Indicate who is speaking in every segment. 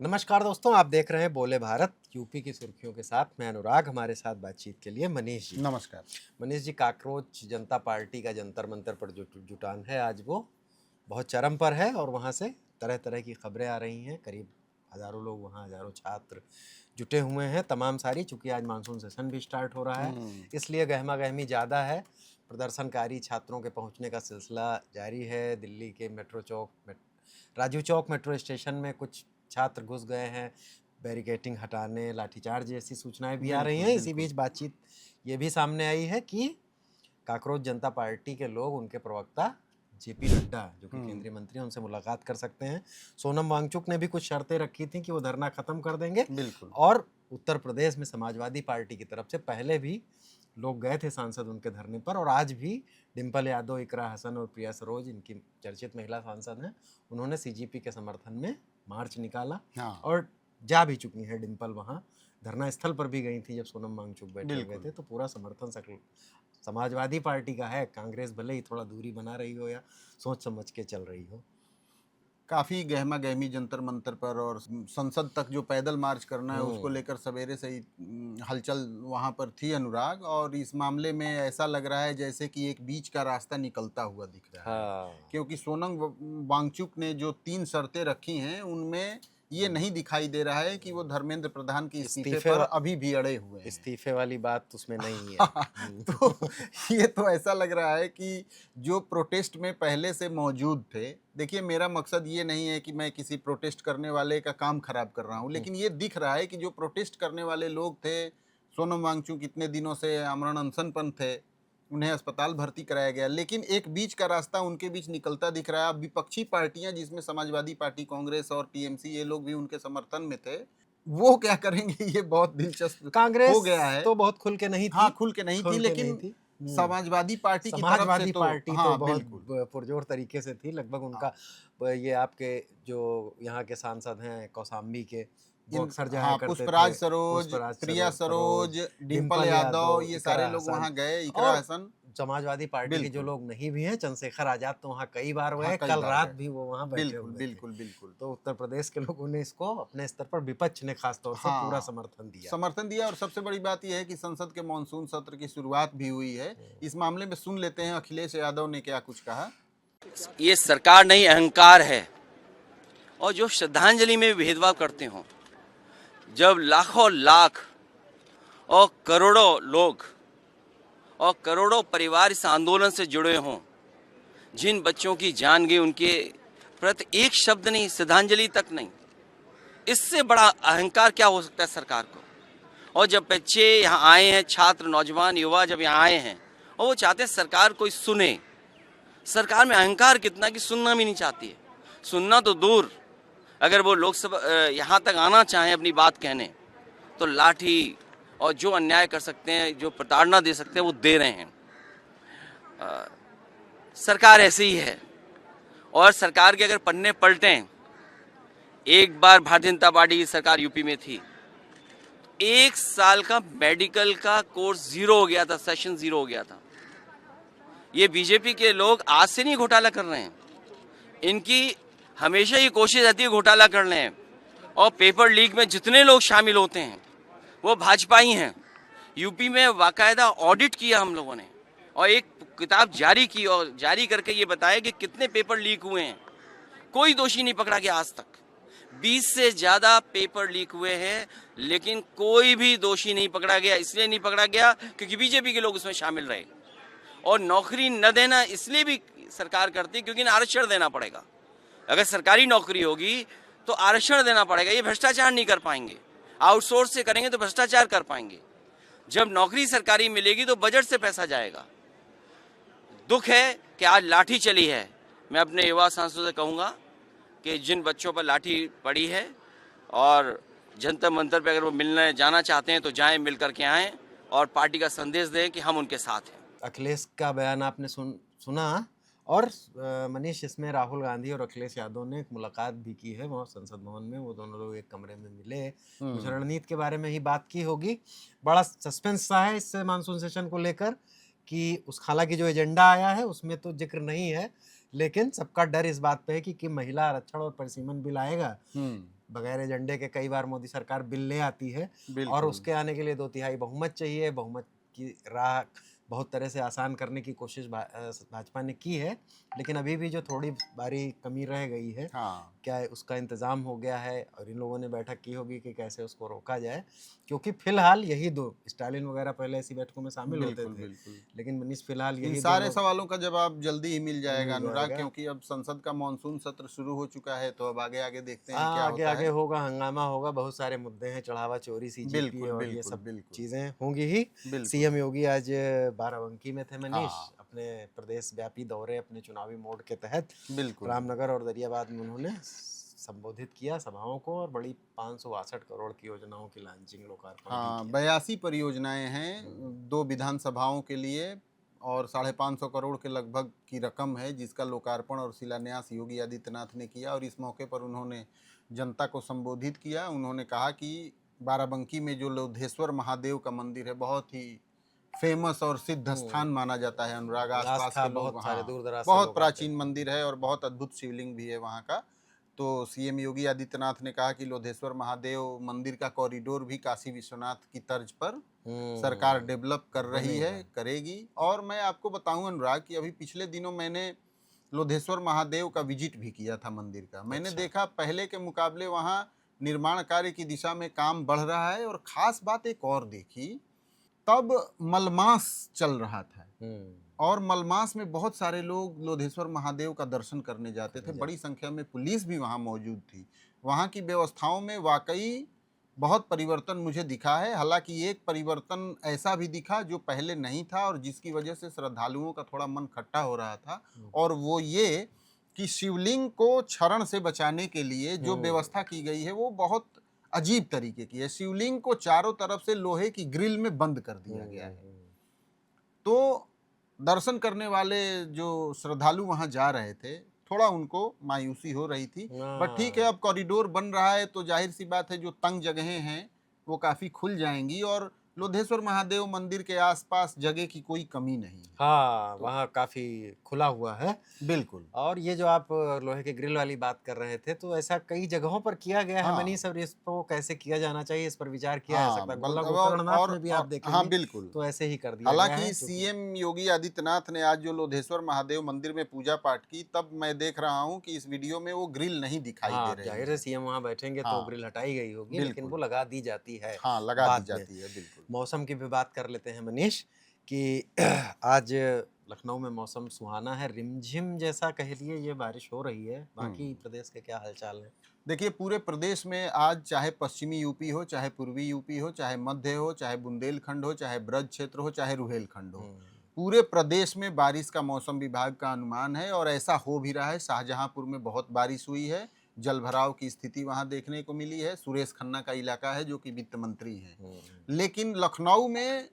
Speaker 1: नमस्कार दोस्तों, आप देख रहे हैं बोले भारत यूपी की सुर्खियों के साथ। मैं अनुराग, हमारे साथ बातचीत के लिए मनीष जी।
Speaker 2: नमस्कार।
Speaker 1: मनीष जी, काकरोच जनता पार्टी का जंतर मंतर पर जो जुटान है आज वो बहुत चरम पर है और वहाँ से तरह तरह की खबरें आ रही हैं। करीब हज़ारों लोग वहाँ, हज़ारों छात्र जुटे हुए हैं। तमाम सारी, चूँकि आज मानसून सेशन भी स्टार्ट हो रहा है, इसलिए गहमा गहमी ज़्यादा है। प्रदर्शनकारी छात्रों के पहुँचने का सिलसिला जारी है। दिल्ली के राजू चौक मेट्रो स्टेशन में कुछ छात्र घुस गए हैं, बैरिकेटिंग हटाने, लाठीचार्ज जैसी सूचनाएं भी आ रही हैं। इसी बीच बातचीत ये भी सामने आई है कि काकरोच जनता पार्टी के लोग उनके प्रवक्ता जेपी नड्डा, जो कि केंद्रीय मंत्री हैं, उनसे मुलाकात कर सकते हैं। सोनम वांगचुक ने भी कुछ शर्तें रखी थी कि वो धरना खत्म कर देंगे।
Speaker 2: बिल्कुल।
Speaker 1: और उत्तर प्रदेश में समाजवादी पार्टी की तरफ से पहले भी लोग गए थे सांसद उनके धरने पर, और आज भी डिम्पल यादव, इकरा हसन और प्रिया सरोज, इनकी चर्चित महिला सांसद हैं, उन्होंने सीजीपी के समर्थन में मार्च निकाला। और जा भी चुकी हैं डिम्पल वहाँ, धरना स्थल पर भी गई थी जब सोनम वांगचुक बैठे हुए थे। तो पूरा समर्थन समाजवादी पार्टी का है। कांग्रेस भले ही थोड़ा दूरी बना रही हो या सोच समझ के चल रही हो।
Speaker 2: काफ़ी गहमा गहमी जंतर मंतर पर, और संसद तक जो पैदल मार्च करना है उसको लेकर सवेरे से ही हलचल वहाँ पर थी अनुराग। और इस मामले में ऐसा लग रहा है जैसे कि एक बीच का रास्ता निकलता हुआ दिख रहा है। क्योंकि सोनम वांगचुक ने जो 3 शर्तें रखी हैं उनमें ये नहीं दिखाई दे रहा है कि वो धर्मेंद्र प्रधान के इस्तीफे पर अभी भी अड़े हुए हैं।
Speaker 1: इस्तीफे वाली बात उसमें नहीं है।
Speaker 2: तो ये तो ऐसा लग रहा है कि जो प्रोटेस्ट में पहले से मौजूद थे, देखिए मेरा मकसद ये नहीं है कि मैं किसी प्रोटेस्ट करने वाले का काम खराब कर रहा हूँ, लेकिन ये दिख रहा है कि जो प्रोटेस्ट करने वाले लोग थे, सोनम वांगचुक इतने दिनों से आमरण अनशन पर थे, उन्हें अस्पताल भर्ती कराया गया, लेकिन एक बीच का रास्ता उनके बीच निकलता दिख रहा है। अब विपक्षी पार्टियां, जिसमें समाजवादी पार्टी, कांग्रेस और टीएमसी, ये लोग भी उनके समर्थन में थे, वो क्या करेंगे ये बहुत दिलचस्प
Speaker 1: कांग्रेस
Speaker 2: हो गया है।
Speaker 1: तो बहुत खुल के नहीं थी।
Speaker 2: हाँ, खुल के नहीं थी, लेकिन समाजवादी पार्टी की तरफ से तो
Speaker 1: पार्टी
Speaker 2: हाँ,
Speaker 1: तो बहुत
Speaker 2: बिल्कुल।
Speaker 1: पुरजोर तरीके से थी। लगभग उनका ये आपके जो यहाँ के सांसद हैं कौशाम्बी के, वो अक्सर जाया करते थे।
Speaker 2: पुष्पराज सरोज,
Speaker 1: पुष्पराज
Speaker 2: प्रिया सरोज, डिम्पल
Speaker 1: डिम्पल
Speaker 2: यादव, ये
Speaker 1: इकरा
Speaker 2: सारे लोग
Speaker 1: हसन
Speaker 2: वहाँ गए, इकरा
Speaker 1: और
Speaker 2: हसन।
Speaker 1: समाजवादी पार्टी के जो
Speaker 2: बिल्कुल।
Speaker 1: लोग नहीं भी हैं, चंद्रशेखर आजाद तो वहाँ कई बार
Speaker 2: हाँ,
Speaker 1: गए।
Speaker 2: कई
Speaker 1: कल
Speaker 2: बार
Speaker 1: रात
Speaker 2: गए।
Speaker 1: भी वो वहाँ बैठे
Speaker 2: बिल्कुल,
Speaker 1: हुए थे।
Speaker 2: बिल्कुल, बिल्कुल।
Speaker 1: तो उत्तर प्रदेश के लोगों ने इसको अपने स्तर पर, विपक्ष ने खास तौर से पूरा समर्थन दिया।
Speaker 2: और सबसे बड़ी बात यह है कि संसद के मॉनसून सत्र की शुरुआत भी हुई है। इस मामले में सुन लेते हैं अखिलेश यादव ने क्या कुछ कहा।
Speaker 3: ये सरकार नहीं, अहंकार है। और जो श्रद्धांजलि में भेदभाव करते हो, जब लाखों लाख और करोड़ों लोग और करोड़ों परिवार इस आंदोलन से जुड़े हों, जिन बच्चों की जान गई, उनके प्रति एक शब्द नहीं, श्रद्धांजलि तक नहीं, इससे बड़ा अहंकार क्या हो सकता है सरकार को। और जब बच्चे यहाँ आए हैं, छात्र, नौजवान, युवा जब यहाँ आए हैं और वो चाहते हैं सरकार कोई सुने, सरकार में अहंकार कितना कि सुनना भी नहीं चाहती है। सुनना तो दूर, अगर वो लोकसभा यहाँ तक आना चाहें अपनी बात कहने, तो लाठी और जो अन्याय कर सकते हैं, जो प्रताड़ना दे सकते हैं, वो दे रहे हैं। सरकार ऐसी ही है। और सरकार के अगर पन्ने पलटें, एक बार भारतीय जनता पार्टी की सरकार यूपी में थी, 1 साल का मेडिकल का कोर्स जीरो हो गया था, सेशन जीरो हो गया था। ये बीजेपी के लोग आज से नहीं घोटाला कर रहे हैं, इनकी हमेशा ये कोशिश रहती है घोटाला कर लें। और पेपर लीक में जितने लोग शामिल होते हैं वो भाजपाई हैं। यूपी में बाकायदा ऑडिट किया हम लोगों ने और एक किताब जारी की और जारी करके ये बताया कि कितने पेपर लीक हुए हैं। कोई दोषी नहीं पकड़ा गया आज तक। 20 से ज़्यादा पेपर लीक हुए हैं, लेकिन कोई भी दोषी नहीं पकड़ा गया। इसलिए नहीं पकड़ा गया क्योंकि बीजेपी के लोग उसमें शामिल रहे। और नौकरी न देना इसलिए भी सरकार करती है क्योंकि आरक्षण देना पड़ेगा। अगर सरकारी नौकरी होगी तो आरक्षण देना पड़ेगा। ये भ्रष्टाचार नहीं कर पाएंगे, आउटसोर्स से करेंगे तो भ्रष्टाचार कर पाएंगे। जब नौकरी सरकारी मिलेगी तो बजट से पैसा जाएगा। दुख है कि आज लाठी चली है। मैं अपने युवा सांसदों से कहूँगा कि जिन बच्चों पर लाठी पड़ी है और जंतर मंतर पे अगर वो मिलने जाना चाहते हैं तो जाएं, मिल करके आएँ और पार्टी का संदेश दें कि हम उनके साथ हैं।
Speaker 1: अखिलेश का बयान आपने सुना। और मनीष, इसमें राहुल गांधी और अखिलेश यादव ने एक मुलाकात भी की है वहाँ संसद भवन में। वो दोनों लोग एक कमरे में मिले, कुछ रणनीति के बारे में ही बात की होगी। बड़ा सस्पेंस सा है इससे मानसून सेशन को लेकर कि हालांकि जो एजेंडा आया है उसमें तो जिक्र नहीं है, लेकिन सबका डर इस बात पे है कि महिला आरक्षण और परिसीमन बिल आएगा। बगैर एजेंडे के कई बार मोदी सरकार बिल ले आती है और
Speaker 2: बिल्कुल
Speaker 1: उसके आने के लिए 2/3 बहुमत चाहिए। बहुमत की राह बहुत तरह से आसान करने की कोशिश भाजपा ने की है, लेकिन अभी भी जो थोड़ी बारी कमी रह गई है,
Speaker 2: हाँ
Speaker 1: क्या उसका इंतज़ाम हो गया है और इन लोगों ने बैठक की होगी कि कैसे उसको रोका जाए। क्योंकि फिलहाल यही दो, स्टालिन वगैरह पहले ऐसी बैठकों में शामिल होते
Speaker 2: बिल्कुल
Speaker 1: थे,
Speaker 2: बिल्कुल
Speaker 1: लेकिन मनीष फिलहाल
Speaker 2: इन
Speaker 1: यही दो
Speaker 2: सारे
Speaker 1: लोग
Speaker 2: सवालों का जवाब जल्दी ही मिल जाएगा
Speaker 1: मिल
Speaker 2: अनुराग,
Speaker 1: जाएगा।
Speaker 2: क्योंकि अब संसद का मानसून सत्र शुरू हो चुका है, तो अब आगे आगे देखते हैं क्या
Speaker 1: हाँ, आगे
Speaker 2: होता
Speaker 1: आगे
Speaker 2: है।
Speaker 1: होगा, हंगामा होगा, बहुत सारे मुद्दे हैं, चढ़ावा चोरी, सीजेपी
Speaker 2: बिल्कुल
Speaker 1: और ये
Speaker 2: बिल्कुल
Speaker 1: सब
Speaker 2: बिल्कुल
Speaker 1: चीज़ें होंगी ही।
Speaker 2: बिल्कुल
Speaker 1: सीएम योगी आज बाराबंकी में थे मनीष,
Speaker 2: हाँ
Speaker 1: अपने प्रदेश व्यापी दौरे अपने चुनावी मोड के तहत
Speaker 2: बिल्कुल
Speaker 1: रामनगर और दरियाबाद में उन्होंने संबोधित किया सभाओं को और बड़ी 562 करोड़ की योजनाओं की लॉन्चिंग लोकार्पण भी
Speaker 2: हाँ,
Speaker 1: किया।
Speaker 2: 82 परियोजनाएं हैं 2 विधानसभाओं के लिए, और 550 करोड़ के लगभग की रकम है, जिसका लोकार्पण और शिलान्यास योगी आदित्यनाथ ने किया। और इस मौके पर उन्होंने जनता को संबोधित किया। उन्होंने कहा कि बाराबंकी में जो लोधेश्वर महादेव का मंदिर है, बहुत ही फेमस और सिद्ध स्थान माना जाता है अनुराग। आसपास
Speaker 1: आस्था
Speaker 2: के लोग,
Speaker 1: बहुत सारे
Speaker 2: हाँ,
Speaker 1: दूर दराज से
Speaker 2: बहुत
Speaker 1: लोग आते
Speaker 2: प्राचीन
Speaker 1: हैं।
Speaker 2: मंदिर है और बहुत अद्भुत शिवलिंग भी है वहाँ का। तो सीएम योगी आदित्यनाथ ने कहा कि लोधेश्वर महादेव मंदिर का कॉरिडोर भी काशी विश्वनाथ की तर्ज पर सरकार डेवलप कर रही है,
Speaker 1: बनेगा।
Speaker 2: करेगी। और मैं आपको बताऊं अनुराग कि अभी पिछले दिनों मैंने लोधेश्वर महादेव का विजिट भी किया था मंदिर का। मैंने
Speaker 1: अच्छा।
Speaker 2: देखा पहले के मुकाबले वहाँ निर्माण कार्य की दिशा में काम बढ़ रहा है। और खास बात एक और देखी, तब मलमास चल रहा था और मलमास में बहुत सारे लोग लोधेश्वर महादेव का दर्शन करने जाते थे। बड़ी संख्या में पुलिस भी वहाँ मौजूद थी। वहाँ की व्यवस्थाओं में वाकई बहुत परिवर्तन मुझे दिखा है। हालांकि एक परिवर्तन ऐसा भी दिखा जो पहले नहीं था और जिसकी वजह से श्रद्धालुओं का थोड़ा मन खट्टा हो रहा था, और वो ये कि शिवलिंग को क्षरण से बचाने के लिए जो व्यवस्था की गई है वो बहुत अजीब तरीके की है। शिवलिंग को चारों तरफ से लोहे की ग्रिल में बंद कर दिया गया है। तो दर्शन करने वाले जो श्रद्धालु वहां जा रहे थे, थोड़ा उनको मायूसी हो रही थी। बट ठीक है, अब कॉरिडोर बन रहा है तो जाहिर सी बात है जो तंग जगहें हैं वो काफ़ी खुल जाएंगी और लोधेश्वर महादेव मंदिर के आसपास जगह की कोई कमी नहीं है।
Speaker 1: हाँ,
Speaker 2: तो
Speaker 1: वहाँ काफ़ी खुला हुआ है।
Speaker 2: बिल्कुल
Speaker 1: और ये जो आप लोहे के ग्रिल वाली बात कर रहे थे, तो ऐसा कई जगहों पर किया गया है
Speaker 2: हाँ
Speaker 1: मनीष, और इसको कैसे किया जाना चाहिए, इस पर विचार किया जा
Speaker 2: हाँ
Speaker 1: सकता है।
Speaker 2: बल
Speaker 1: गोला
Speaker 2: और,
Speaker 1: गोकर्णनाथ
Speaker 2: और,
Speaker 1: में भी आप
Speaker 2: और हाँ
Speaker 1: देखेंगे
Speaker 2: बिल्कुल।
Speaker 1: तो ऐसे ही कर दिया गया
Speaker 2: हालांकि
Speaker 1: है, क्योंकि
Speaker 2: सीएम योगी आदित्यनाथ ने आज जो लोधेश्वर महादेव मंदिर में पूजा पाठ की, तब मैं देख रहा हूँ कि इस वीडियो में वो ग्रिल नहीं दिखाई
Speaker 1: हाँ,
Speaker 2: दे
Speaker 1: अब
Speaker 2: रही
Speaker 1: जाहिर
Speaker 2: है।
Speaker 1: है सीएम वहाँ बैठेंगे तो
Speaker 2: हाँ
Speaker 1: ग्रिल हटाई गई होगी, लेकिन वो
Speaker 2: बिल्कुल,
Speaker 1: लगा दी जाती है
Speaker 2: हाँ लगा दी
Speaker 1: बाद में।
Speaker 2: जाती है बिल्कुल।
Speaker 1: मौसम की भी बात कर लेते हैं मनीष कि आज लखनऊ में मौसम सुहाना है, रिमझिम जैसा कह लिए ये बारिश हो रही है। बाकी प्रदेश के क्या हालचाल है?
Speaker 2: देखिए, पूरे प्रदेश में आज चाहे पश्चिमी यूपी हो, चाहे पूर्वी यूपी हो, चाहे मध्य हो, चाहे बुंदेलखंड हो, चाहे ब्रज क्षेत्र हो, चाहे रुहेलखंड हो, पूरे प्रदेश में बारिश का मौसम विभाग का अनुमान है और ऐसा हो भी रहा है। शाहजहांपुर में बहुत बारिश हुई है, जल भराव की स्थिति वहां देखने को मिली है। सुरेश खन्ना का इलाका है जो कि वित्त मंत्री हैं। लेकिन लखनऊ में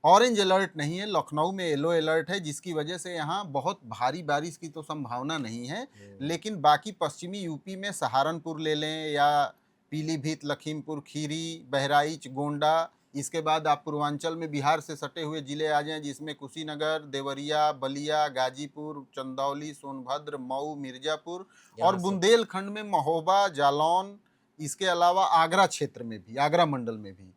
Speaker 2: ऑरेंज अलर्ट नहीं है, लखनऊ में येलो अलर्ट है, जिसकी वजह से यहाँ बहुत भारी बारिश की तो संभावना नहीं है। लेकिन बाकी पश्चिमी यूपी में सहारनपुर ले लें या पीलीभीत, लखीमपुर खीरी, बहराइच, गोंडा, इसके बाद आप पूर्वांचल में बिहार से सटे हुए जिले आ जाएं, जिसमें कुशीनगर, देवरिया, बलिया, गाजीपुर, चंदौली, सोनभद्र, मऊ, मिर्जापुर और बुंदेलखंड में महोबा, जालौन, इसके अलावा आगरा क्षेत्र में भी, आगरा मंडल में भी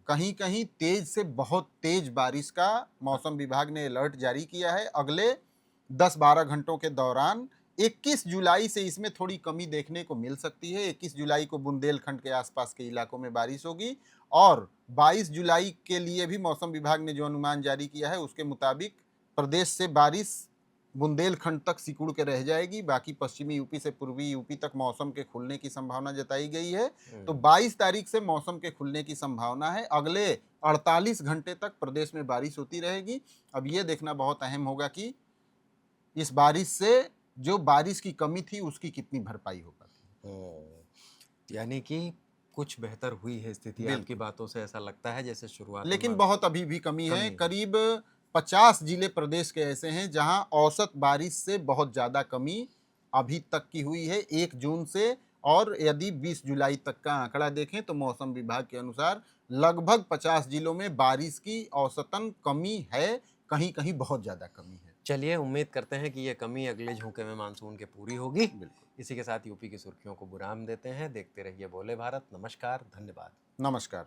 Speaker 2: कहीं कहीं तेज से बहुत तेज बारिश का मौसम विभाग ने अलर्ट जारी किया है। अगले 10-12 घंटों के दौरान 21 जुलाई से इसमें थोड़ी कमी देखने को मिल सकती है। 21 जुलाई को बुंदेलखंड के आसपास के इलाकों में बारिश होगी और 22 जुलाई के लिए भी मौसम विभाग ने जो अनुमान जारी किया है उसके मुताबिक प्रदेश से बारिश बुंदेलखंड तक सिकुड़ के रह जाएगी। बाकी पश्चिमी यूपी से पूर्वी यूपी तक मौसम के खुलने की संभावना जताई गई है। तो 22 तारीख से मौसम के खुलने की संभावना है। अगले 48 घंटे तक प्रदेश में बारिश होती रहेगी। अब ये देखना बहुत अहम होगा कि इस बारिश से जो बारिश की कमी थी उसकी कितनी भरपाई हो पाती।
Speaker 1: यानी कि कुछ बेहतर हुई है स्थिति, आपकी बातों से ऐसा लगता है जैसे शुरुआत,
Speaker 2: लेकिन बहुत अभी भी कमी है। करीब 50 जिले प्रदेश के ऐसे हैं जहां औसत बारिश से बहुत ज़्यादा कमी अभी तक की हुई है 1 जून से। और यदि 20 जुलाई तक का आंकड़ा देखें तो मौसम विभाग के अनुसार लगभग 50 जिलों में बारिश की औसतन कमी है, कहीं कहीं बहुत ज़्यादा कमी है।
Speaker 1: चलिए, उम्मीद करते हैं कि ये कमी अगले झोंके में मानसून के पूरी होगी। इसी के साथ यूपी की सुर्खियों को विराम देते हैं। देखते रहिए बोले भारत। नमस्कार, धन्यवाद।
Speaker 2: नमस्कार।